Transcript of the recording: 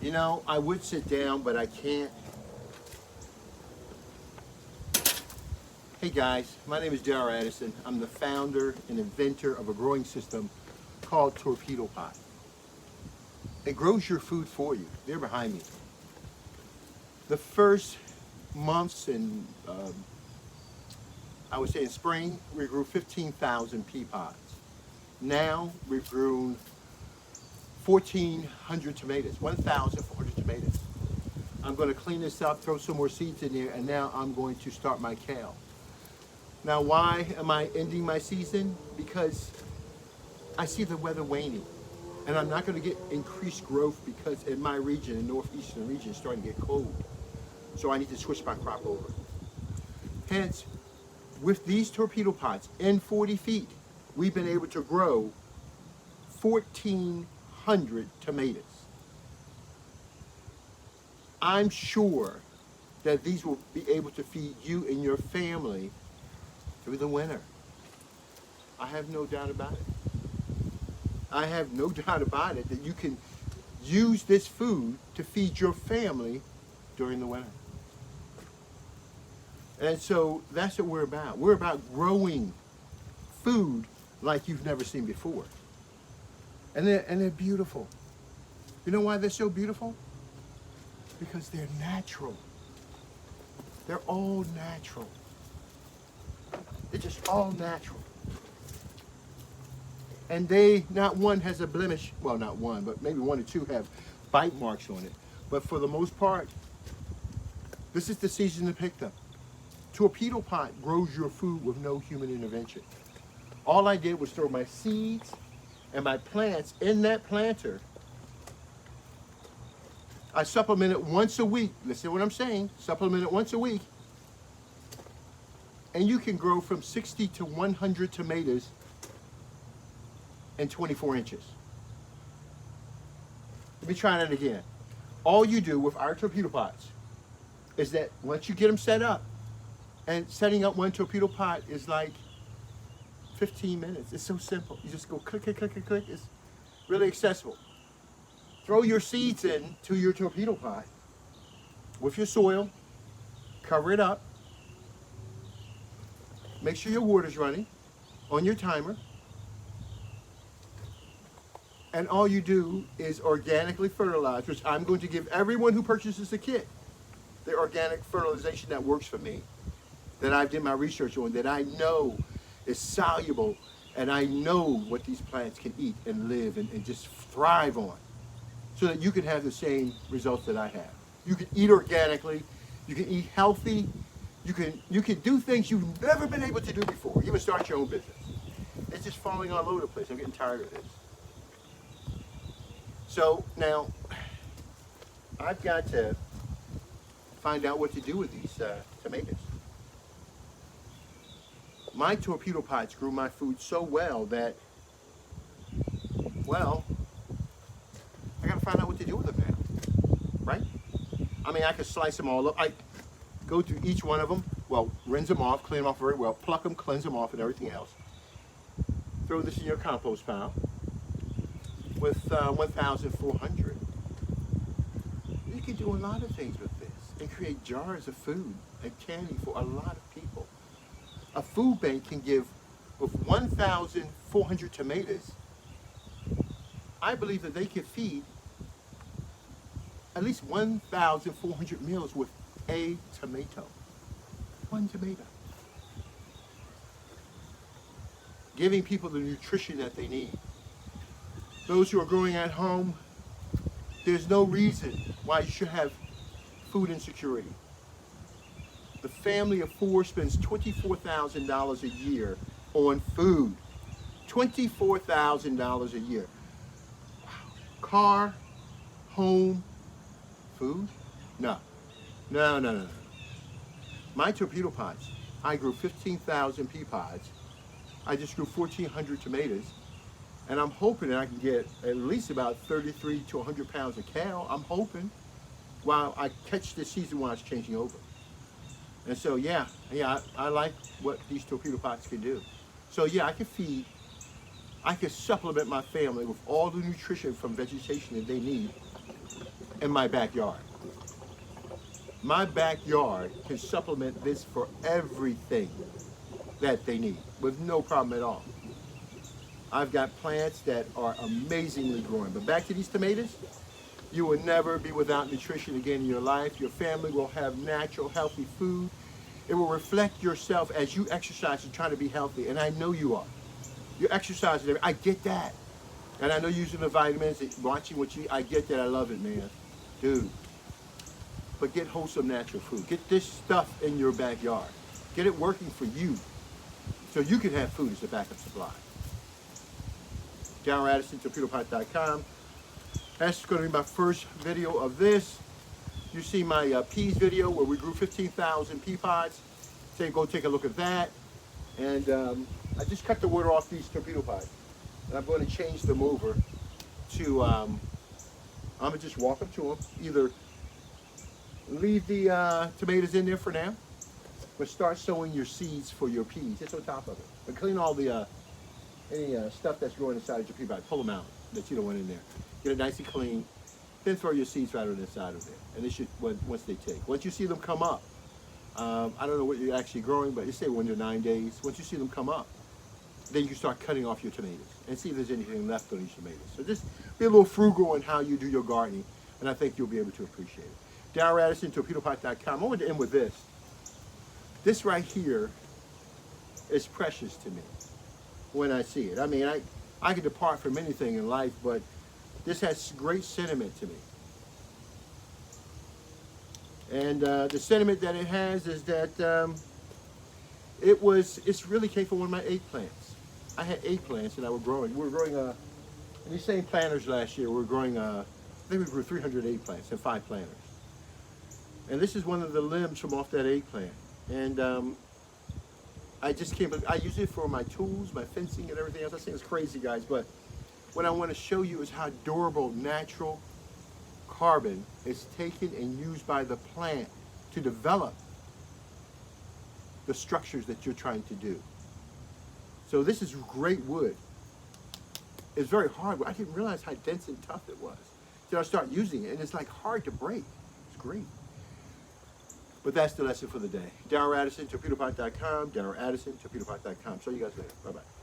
You know, I would sit down, but I can't. Hey guys, my name is J.R. Addison. I'm the founder and inventor of a growing system called Torpedopot. It grows your food for you. They're behind me. The first months in, I would say in spring, we grew 15,000 pea pods. Now we've grown 1,400 tomatoes, 1,400 tomatoes. I'm going to clean this up, throw some more seeds in there, and now I'm going to start my kale. Now, why am I ending my season? Because I see the weather waning, and I'm not going to get increased growth because in my region, the northeastern region, it's starting to get cold. So I need to switch my crop over. Hence, with these torpedo pots in 40 feet, we've been able to grow 1,400 tomatoes. I'm sure that these will be able to feed you and your family through the winter. I have no doubt about it. I have no doubt about it that you can use this food to feed your family during the winter. And so that's what we're about. We're about growing food like you've never seen before. And they're beautiful. You know why they're so beautiful? Because they're natural. They're all natural. They're just all natural. And not one has a blemish. Well, not one, but maybe one or two have bite marks on it. But for the most part, this is the season to pick them. Torpedo Pot grows your food with no human intervention. All I did was throw my seeds and my plants in that planter. I supplement it once a week. Listen to what I'm saying. Supplement it once a week. And you can grow from 60 to 100 tomatoes in 24 inches. Let me try that again. All you do with our torpedo pots is that once you get them set up, and setting up one torpedo pot is like 15 minutes. It's so simple. You just go click, click, click, click, click. It's really accessible. Throw your seeds in to your torpedo pot with your soil, cover it up, make sure your water's running on your timer, and all you do is organically fertilize, which I'm going to give everyone who purchases the kit, the organic fertilization that works for me, that I've done my research on, that I know is soluble, and I know what these plants can eat and live and just thrive on, so that you can have the same results that I have. You can eat organically, you can eat healthy, you can do things you've never been able to do before, even start your own business. It's just falling all over the place. I'm getting tired of this. So now, I've got to find out what to do with these tomatoes. My torpedo pots grew my food so well that, well, I gotta find out what to do with them now, right? I mean, I could slice them all up. I go through each one of them, well, rinse them off, clean them off very well, pluck them, cleanse them off and everything else. Throw this in your compost pile with 1,400. You can do a lot of things with this and create jars of food and candy for a lot of people. A food bank can give, with 1,400 tomatoes, I believe that they can feed at least 1,400 meals with a tomato. One tomato. Giving people the nutrition that they need. Those who are growing at home, there's no reason why you should have food insecurity. The family of four spends $24,000 a year on food. $24,000 a year. Wow. Car, home, food? No. No. My torpedo pots, I grew 15,000 pea pods. I just grew 1,400 tomatoes. And I'm hoping that I can get at least about 33 to 100 pounds of kale. I'm hoping while I catch this season while it's changing over. And so, yeah, I like what these torpedo pots can do. So, yeah, I can supplement my family with all the nutrition from vegetation that they need in my backyard. My backyard can supplement this for everything that they need with no problem at all. I've got plants that are amazingly growing. But back to these tomatoes, you will never be without nutrition again in your life. Your family will have natural, healthy food. It will reflect yourself as you exercise and try to be healthy. And I know you are. You're exercising. I get that. And I know using the vitamins, watching what you eat, I get that. I love it, man. Dude. But get wholesome natural food. Get this stuff in your backyard. Get it working for you so you can have food as a backup supply. Darren Addison, Torpedopot.com. That's going to be my first video of this. You see my peas video where we grew 15,000 pea pods. So go take a look at that. And I just cut the water off these torpedo pods. And I'm going to change them over to, I'm going to just walk up to them. Either leave the tomatoes in there for now, but start sowing your seeds for your peas. Just on top of it. But clean all the any stuff that's growing inside your pea pod. Pull them out that you don't want in there. Get it nice and clean. Then throw your seeds right on the inside of there. And they should, once they take. Once you see them come up, I don't know what you're actually growing, but you say 1 to 9 days. Once you see them come up, then you start cutting off your tomatoes and see if there's anything left on these tomatoes. So just be a little frugal in how you do your gardening, and I think you'll be able to appreciate it. Darren Addison, Torpedopot.com. I want to end with this. This right here is precious to me when I see it. I mean, I could depart from anything in life, but this has great sentiment to me. And the sentiment that it has is that it's really came from one of my eggplants. I had eggplants and I were growing. We were growing in these same planters last year. We were growing, I think we grew 300 eggplants in 5 planters. And this is one of the limbs from off that eggplant. And I just can't believe, I use it for my tools, my fencing and everything else. I think it's crazy, guys, but what I want to show you is how durable natural carbon is taken and used by the plant to develop the structures that you're trying to do. So this is great wood. It's very hard. I didn't realize how dense and tough it was. So I start using it, and it's like hard to break. It's great. But that's the lesson for the day. Darren Addison, Torpedopot.com. Darren Addison, Torpedopot.com. See you guys later. Bye-bye.